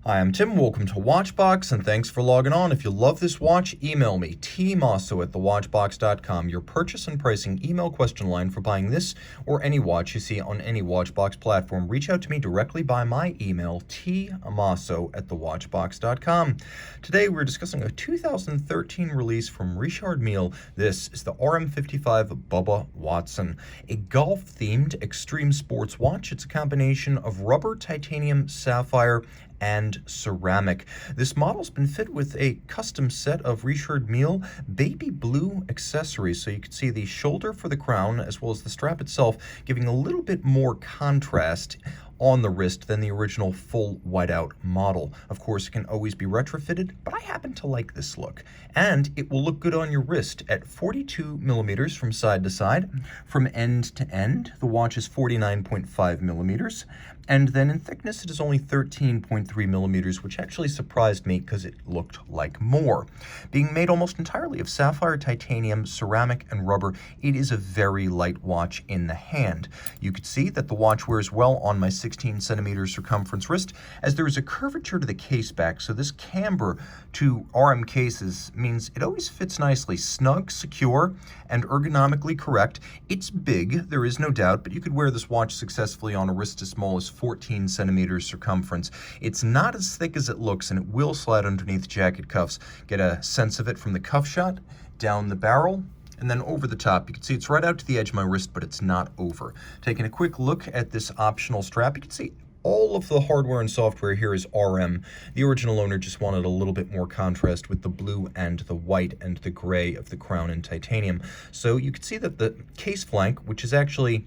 Hi, I'm Tim. Welcome to Watchbox, and thanks for logging on. If you love this watch, email me, tmosso@thewatchbox.com, your purchase and pricing email question line for buying this or any watch you see on any Watchbox platform. Reach out to me directly by my email, tmosso@thewatchbox.com. Today, we're discussing a 2013 release from Richard Mille. This is the RM55 Bubba Watson, a golf-themed extreme sports watch. It's a combination of rubber, titanium, sapphire, and ceramic. This model's been fitted with a custom set of Richard Mille baby blue accessories. So you can see the shoulder for the crown as well as the strap itself, giving a little bit more contrast on the wrist than the original full whiteout model. Of course, it can always be retrofitted, but I happen to like this look. And it will look good on your wrist at 42 millimeters from side to side. From end to end, the watch is 49.5 millimeters. And then in thickness, it is only 13.3 millimeters, which actually surprised me because it looked like more. Being made almost entirely of sapphire, titanium, ceramic, and rubber, it is a very light watch in the hand. You can see that the watch wears well on my 16 centimeter circumference wrist, as there is a curvature to the case back, so this camber to RM cases means it always fits nicely, snug, secure, and ergonomically correct. It's big, there is no doubt, but you could wear this watch successfully on a wrist as small as 14 centimeters circumference. It's not as thick as it looks, and it will slide underneath jacket cuffs. Get a sense of it from the cuff shot, down the barrel, and then over the top. You can see it's right out to the edge of my wrist, but it's not over. Taking a quick look at this optional strap, you can see all of the hardware and software here is RM. The original owner just wanted a little bit more contrast with the blue and the white and the gray of the crown and titanium. So you can see that the case flank, which is actually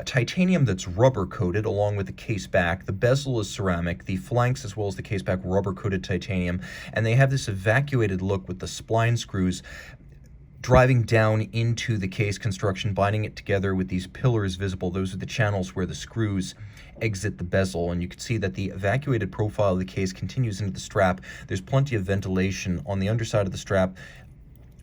titanium that's rubber coated along with the case back. The bezel is ceramic, the flanks as well as the case back rubber coated titanium, and they have this evacuated look with the spline screws driving down into the case construction, binding it together with these pillars visible. Those are the channels where the screws exit the bezel, and you can see that the evacuated profile of the case continues into the strap. There's plenty of ventilation on the underside of the strap,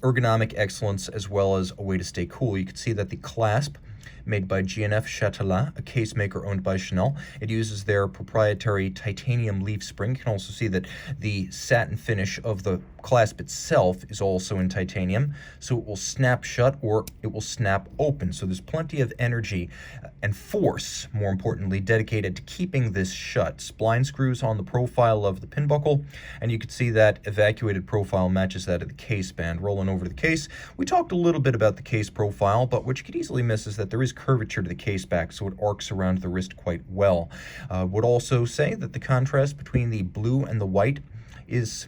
ergonomic excellence, as well as a way to stay cool. You can see that the clasp, made by G&F Chatelain, a case maker owned by Chanel. It uses their proprietary titanium leaf spring. You can also see that the satin finish of the clasp itself is also in titanium, so it will snap shut or it will snap open. So there's plenty of energy and force, more importantly, dedicated to keeping this shut. Spline screws on the profile of the pin buckle, and you can see that evacuated profile matches that of the case band. Rolling over to the case, we talked a little bit about the case profile, but what you could easily miss is that there is curvature to the case back, so it arcs around the wrist quite well. Would also say that the contrast between the blue and the white is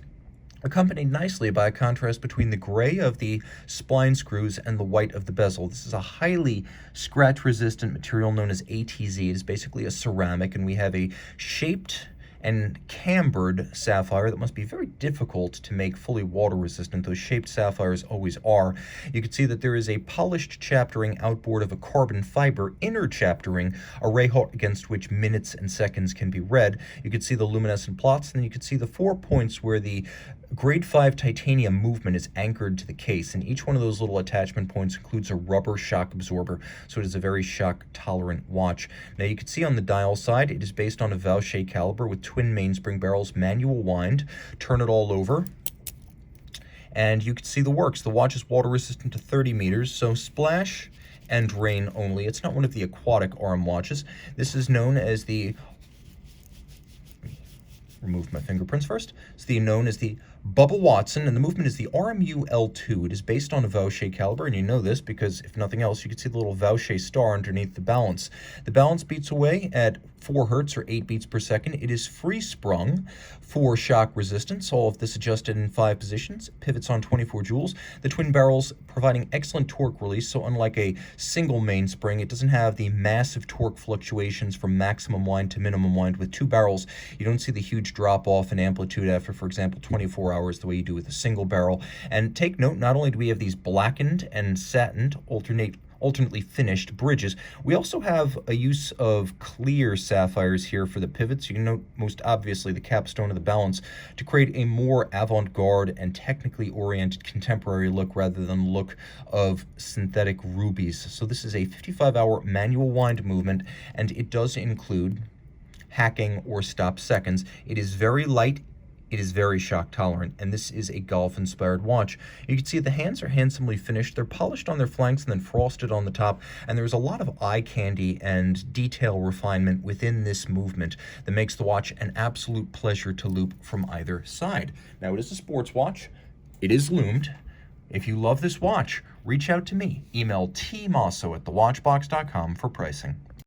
accompanied nicely by a contrast between the gray of the spline screws and the white of the bezel. This is a highly scratch-resistant material known as ATZ. It is basically a ceramic, and we have a shaped and cambered sapphire that must be very difficult to make fully water resistant. Those shaped sapphires always are. You can see that there is a polished chaptering outboard of a carbon fiber inner chaptering, a ray height against which minutes and seconds can be read. You can see the luminescent plots, and then you can see the 4 points where the grade 5 titanium movement is anchored to the case, and each one of those little attachment points includes a rubber shock absorber, so it is a very shock tolerant watch. Now you can see on the dial side, it is based on a Vaucher caliber with twin mainspring barrels, manual wind. Turn it all over, and you can see the works. The watch is water resistant to 30 meters, so splash and rain only. It's not one of the aquatic RM watches. This is known as the, remove my fingerprints first. It's known as the Bubba Watson, and the movement is the RMU-L2. It is based on a Vaucher caliber, and you know this because, if nothing else, you can see the little Vaucher star underneath the balance. The balance beats away at 4 hertz or 8 beats per second. It is free sprung for shock resistance. All of this adjusted in 5 positions. Pivots on 24 joules. The twin barrels providing excellent torque release, so unlike a single mainspring, it doesn't have the massive torque fluctuations from maximum wind to minimum wind. With 2 barrels, you don't see the huge drop off in amplitude after, for example, 24 hours the way you do with a single barrel. And take note, not only do we have these blackened and satined alternately finished bridges, we also have a use of clear sapphires here for the pivots. You can note most obviously the capstone of the balance to create a more avant-garde and technically oriented contemporary look rather than the look of synthetic rubies. So this is a 55-hour manual wind movement, and it does include hacking, or stop seconds. It is very light. It is very shock tolerant, and this is a golf-inspired watch. You can see the hands are handsomely finished. They're polished on their flanks and then frosted on the top, and there's a lot of eye candy and detail refinement within this movement that makes the watch an absolute pleasure to loop from either side. Now, it is a sports watch. It is loomed. If you love this watch, reach out to me. Email tmosso@thewatchbox.com for pricing.